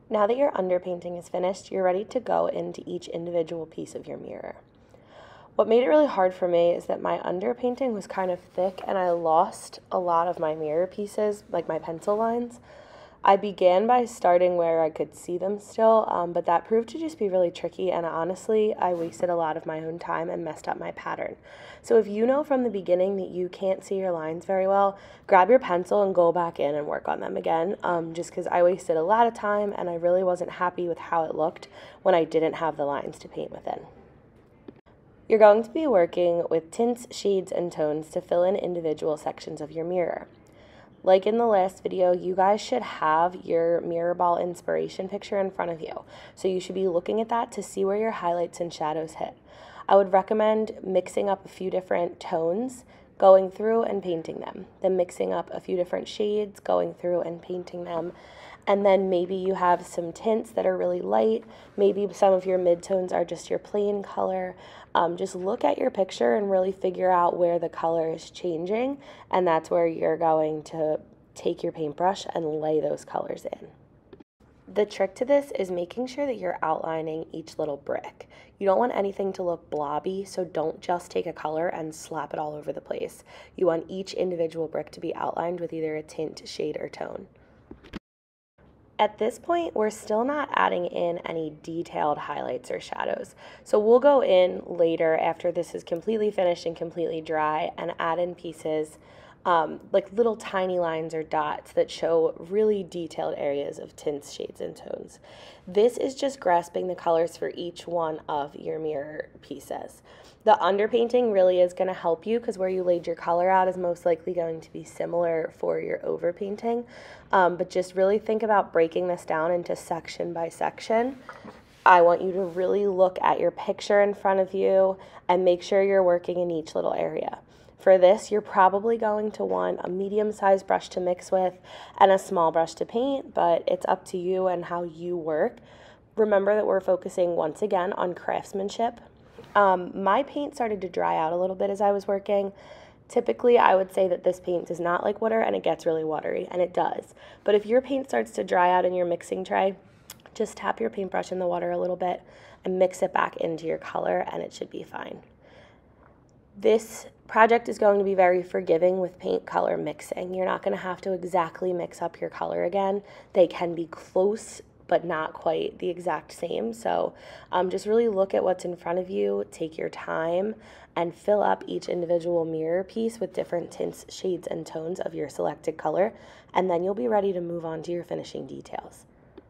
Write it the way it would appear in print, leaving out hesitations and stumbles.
Now that your underpainting is finished, you're ready to go into each individual piece of your mirror. What made it really hard for me is that my underpainting was kind of thick and I lost a lot of my mirror pieces, like my pencil lines. I began by starting where I could see them still, but that proved to just be really tricky, and honestly, I wasted a lot of my own time and messed up my pattern. So if you know from the beginning that you can't see your lines very well, grab your pencil and go back in and work on them again, just because I wasted a lot of time and I really wasn't happy with how it looked when I didn't have the lines to paint within. You're going to be working with tints, shades, and tones to fill in individual sections of your mirror. Like in the last video, you guys should have your Mirrorball inspiration picture in front of you. So you should be looking at that to see where your highlights and shadows hit. I would recommend mixing up a few different tones, going through and painting them. Then mixing up a few different shades, going through and painting them. And then maybe you have some tints that are really light. Maybe some of your midtones are just your plain color. Just look at your picture and really figure out where the color is changing. And that's where you're going to take your paintbrush and lay those colors in. The trick to this is making sure that you're outlining each little brick. You don't want anything to look blobby, so don't just take a color and slap it all over the place. You want each individual brick to be outlined with either a tint, shade, or tone. At this point, we're still not adding in any detailed highlights or shadows. So we'll go in later after this is completely finished and completely dry and add in pieces like little tiny lines or dots that show really detailed areas of tints, shades, and tones. This is just grasping the colors for each one of your mirror pieces. The underpainting really is going to help you because where you laid your color out is most likely going to be similar for your overpainting. But just really think about breaking this down into section by section. I want you to really look at your picture in front of you and make sure you're working in each little area. For this, you're probably going to want a medium-sized brush to mix with and a small brush to paint, but it's up to you and how you work. Remember that we're focusing once again on craftsmanship. My paint started to dry out a little bit as I was working. Typically, I would say that this paint does not like water and it gets really watery, and it does. But if your paint starts to dry out in your mixing tray, just tap your paintbrush in the water a little bit and mix it back into your color and it should be fine. This project is going to be very forgiving with paint color mixing. You're not going to have to exactly mix up your color again. They can be close, but not quite the exact same. So just really look at what's in front of you, take your time, and fill up each individual mirror piece with different tints, shades, and tones of your selected color, and then you'll be ready to move on to your finishing details.